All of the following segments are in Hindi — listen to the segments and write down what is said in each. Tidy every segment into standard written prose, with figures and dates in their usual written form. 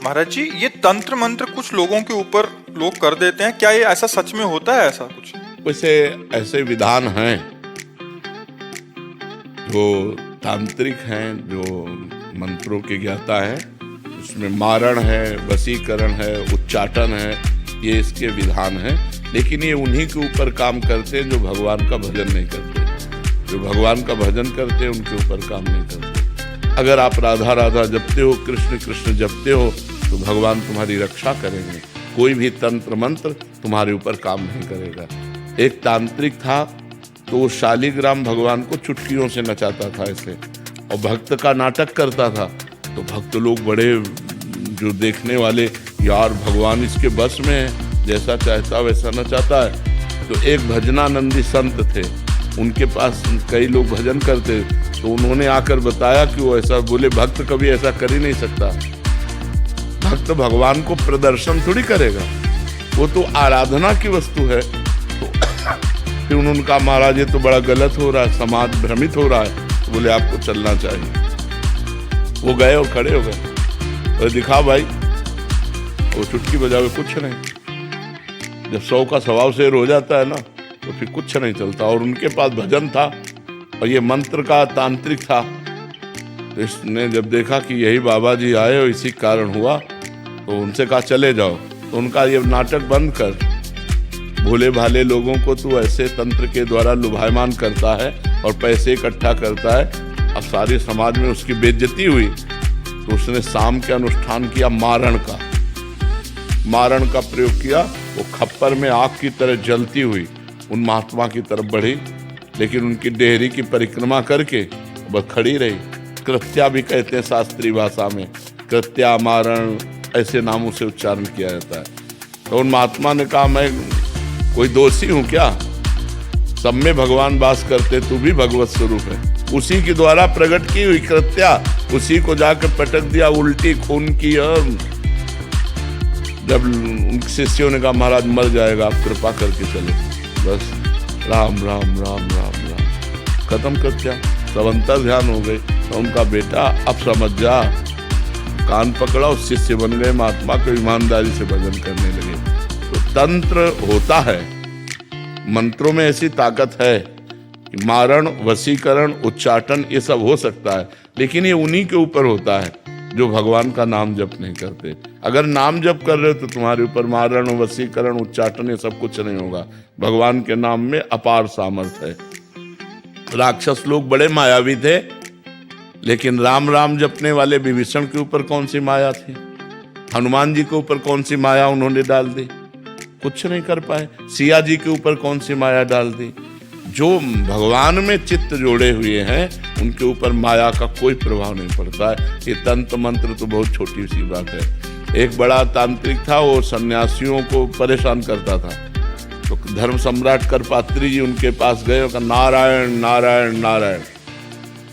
महाराज जी, ये तंत्र मंत्र कुछ लोगों के ऊपर लोग कर देते हैं, क्या ये ऐसा सच में होता है? ऐसा कुछ वैसे ऐसे विधान हैं जो तांत्रिक हैं, जो मंत्रों के ज्ञाता हैं, उसमें मारण है, वशीकरण है, उच्चाटन है, ये इसके विधान हैं। लेकिन ये उन्हीं के ऊपर काम करते हैं जो भगवान का भजन नहीं करते। जो भगवान का भजन करते हैं उनके ऊपर काम नहीं करते। अगर आप राधा राधा जपते हो, कृष्ण कृष्ण जपते हो, तो भगवान तुम्हारी रक्षा करेंगे। कोई भी तंत्र मंत्र तुम्हारे ऊपर काम नहीं करेगा। एक तांत्रिक था तो वो शालिग्राम भगवान को चुटकियों से नचाता था ऐसे, और भक्त का नाटक करता था। तो भक्त लोग बड़े, जो देखने वाले, यार भगवान इसके बस में है, जैसा चाहता वैसा नचाता है। तो एक भजनानंदी संत थे, उनके पास कई लोग भजन करते, तो उन्होंने आकर बताया कि वो ऐसा, बोले भक्त कभी ऐसा कर ही नहीं सकता। भक्त भगवान को प्रदर्शन थोड़ी करेगा, वो तो आराधना की वस्तु है। तो फिर उन्होंने कहा महाराज ये तो बड़ा गलत हो रहा है, समाज भ्रमित हो रहा है। तो बोले आपको चलना चाहिए। वो गए और खड़े हो गए और दिखा भाई, वो चुटकी बजावे कुछ नहीं। जब 100 का स्वभाव शेर हो जाता है ना, तो फिर कुछ नहीं चलता। और उनके पास भजन था और ये मंत्र का तांत्रिक था। तो इसने जब देखा कि यही बाबा जी आए और इसी कारण हुआ, तो उनसे कहा चले जाओ। तो उनका ये नाटक बंद कर, भोले भाले लोगों को तू ऐसे तंत्र के द्वारा लुभायमान करता है और पैसे इकट्ठा करता है। अब सारे समाज में उसकी बेइज्जती हुई, तो उसने शाम के अनुष्ठान किया मारण का। मारण का प्रयोग किया, वो खप्पर में आग की तरह जलती हुई उन महात्मा की तरफ बढ़ी, लेकिन उनकी डेहरी की परिक्रमा करके बस खड़ी रही। कृत्या भी कहते हैं शास्त्रीय भाषा में, कृत्या, मारण, ऐसे नामों से उच्चारण किया जाता है। तो उन महात्मा ने कहा मैं कोई दोषी हूं क्या? सब में भगवान वास करते, तू भी भगवत स्वरूप है। उसी के द्वारा प्रकट की हुई कृत्या, उसी को जाकर पटक दिया, उल्टी खून की। जब उन शिष्यों ने कहा महाराज मर जाएगा, आप कृपा करके चले, बस राम राम राम राम राम, खत्म कृत्या। सब अंतर ध्यान हो गए। तो उनका बेटा अब समझ जा, कान पकड़ा, उस शिष्य बन गए महात्मा को, ईमानदारी से भजन करने लगे। तो तंत्र होता है, मंत्रों में ऐसी ताकत है कि मारण, वशीकरण, उच्चाटन ये सब हो सकता है, लेकिन ये उन्हीं के ऊपर होता है जो भगवान का नाम जप नहीं करते। अगर नाम जप कर रहे हो तो तुम्हारे ऊपर मारण, वशीकरण, उच्चाटन ये सब कुछ नहीं होगा। भगवान के नाम में अपार सामर्थ्य है। राक्षस लोग बड़े मायावी थे, लेकिन राम राम जपने वाले विभीषण के ऊपर कौन सी माया थी? हनुमान जी के ऊपर कौन सी माया उन्होंने डाल दी? कुछ नहीं कर पाए। सिया जी के ऊपर कौन सी माया डाल दी? जो भगवान में चित्त जोड़े हुए हैं उनके ऊपर माया का कोई प्रभाव नहीं पड़ता है। ये तंत्र मंत्र तो बहुत छोटी सी बात है। एक बड़ा तांत्रिक था, वो सन्यासियों को परेशान करता था। तो धर्म सम्राट करपात्री जी उनके पास गए और कहा नारायण नारायण नारायण,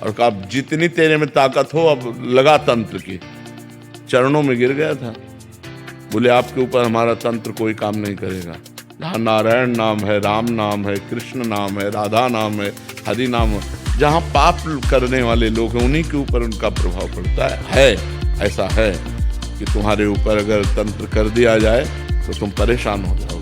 और कहा जितनी तेरे में ताकत हो अब लगा तंत्र की। चरणों में गिर गया था। बोले आपके ऊपर हमारा तंत्र कोई काम नहीं करेगा। जहाँ नारायण नाम है, राम नाम है, कृष्ण नाम है, राधा नाम है, हरि नाम है, जहाँ पाप करने वाले लोग हैं उन्हीं के ऊपर उनका प्रभाव पड़ता है। ऐसा है कि तुम्हारे ऊपर अगर तंत्र कर दिया जाए तो तुम परेशान हो जाओगे।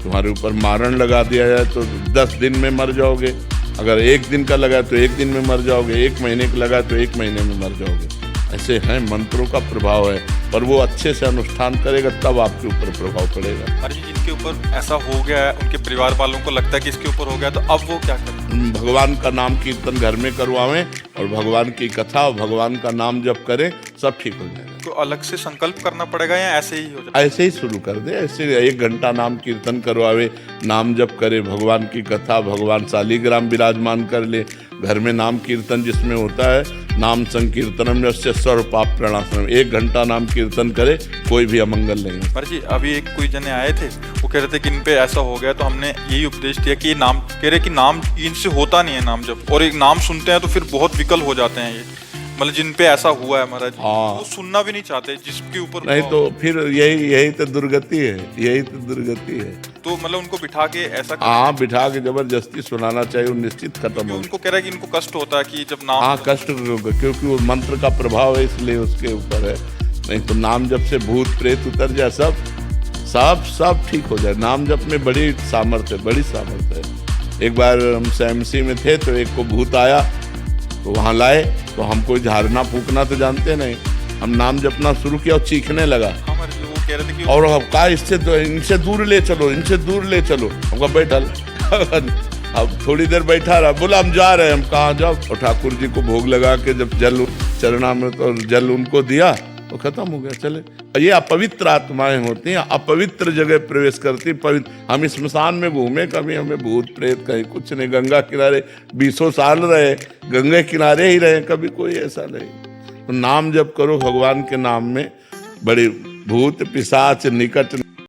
तुम्हारे ऊपर मारण लगा दिया जाए तो 10 दिन में मर जाओगे। अगर 1 दिन का लगा तो 1 दिन में मर जाओगे। 1 महीने का लगा तो 1 महीने में मर जाओगे। ऐसे हैं, मंत्रों का प्रभाव है, पर वो अच्छे से अनुष्ठान करेगा तब आपके ऊपर प्रभाव पड़ेगा। अरे जिनके ऊपर ऐसा हो गया है, उनके परिवार वालों को लगता है कि इसके ऊपर हो गया, तो अब वो क्या करें? भगवान का नाम कीर्तन घर में करवावें और भगवान की कथा और भगवान का नाम जप करें, सब ठीक हो जाएगा। तो अलग से संकल्प करना पड़ेगा या ऐसे ही हो जाएगा? ऐसे ही शुरू कर दे। ऐसे 1 घंटा नाम कीर्तन करवावे, नाम जप करे, भगवान की कथा, भगवान शालिग्राम विराजमान कर ले। घर में नाम कीर्तन जिसमें होता है, नाम संकीर्तनम यस्य सर्व पाप प्रणाशनम, 1 घंटा नाम कीर्तन करे, कोई भी अमंगल नहीं हो। पर जी अभी एक कोई जने आए थे, वो कह रहे थे कि इन पे ऐसा हो गया, तो हमने यही उपदेश दिया कि ये नाम, कह रहे कि नाम इनसे होता नहीं है नाम जब, और एक नाम सुनते हैं तो फिर बहुत विकल हो जाते हैं ये, मतलब जिन पे ऐसा हुआ है महाराज, वो सुनना भी नहीं चाहते जिसके ऊपर नहीं, तो फिर यही तो दुर्गति है, यही तो दुर्गति है। तो मतलब उनको बिठा के ऐसा, हाँ बिठा के जबरदस्ती सुनाना चाहिए, वो निश्चित खत्म हो। उनको कह रहा है कि इनको कष्ट होता है कि जब नाम, हाँ कष्ट, क्योंकि वो मंत्र का प्रभाव है इसलिए उसके ऊपर है। नहीं तो नाम जप से भूत प्रेत उतर जाए, सब ठीक हो जाए। नाम जप में बड़ी सामर्थ्य है। एक बार हम SMC में थे तो एक को भूत आया, तो वहाँ लाए, तो हम कोई झाड़ना फूकना तो जानते नहीं, हम नाम जपना शुरू किया और चीखने लगा। वो कह रहे थे कि और कहा इनसे दूर ले चलो, हमको बैठल। अब थोड़ी देर बैठा रहा, बोला हम जा रहे हैं। हम कहाँ जाओ? और ठाकुर जी को भोग लगा के जब जल चरणामृत और जल उनको दिया तो खत्म हो गया, चले। ये अपवित्र आत्माएं होती हैं, अपवित्र जगह प्रवेश करती। पवित्र हम स्मशान में घूमे, कभी हमें भूत प्रेत कहीं कुछ नहीं। गंगा किनारे 20 साल रहे, गंगे किनारे ही रहे, कभी कोई ऐसा नहीं। तो नाम जप करो भगवान के नाम में, बड़ी भूत पिशाच निकट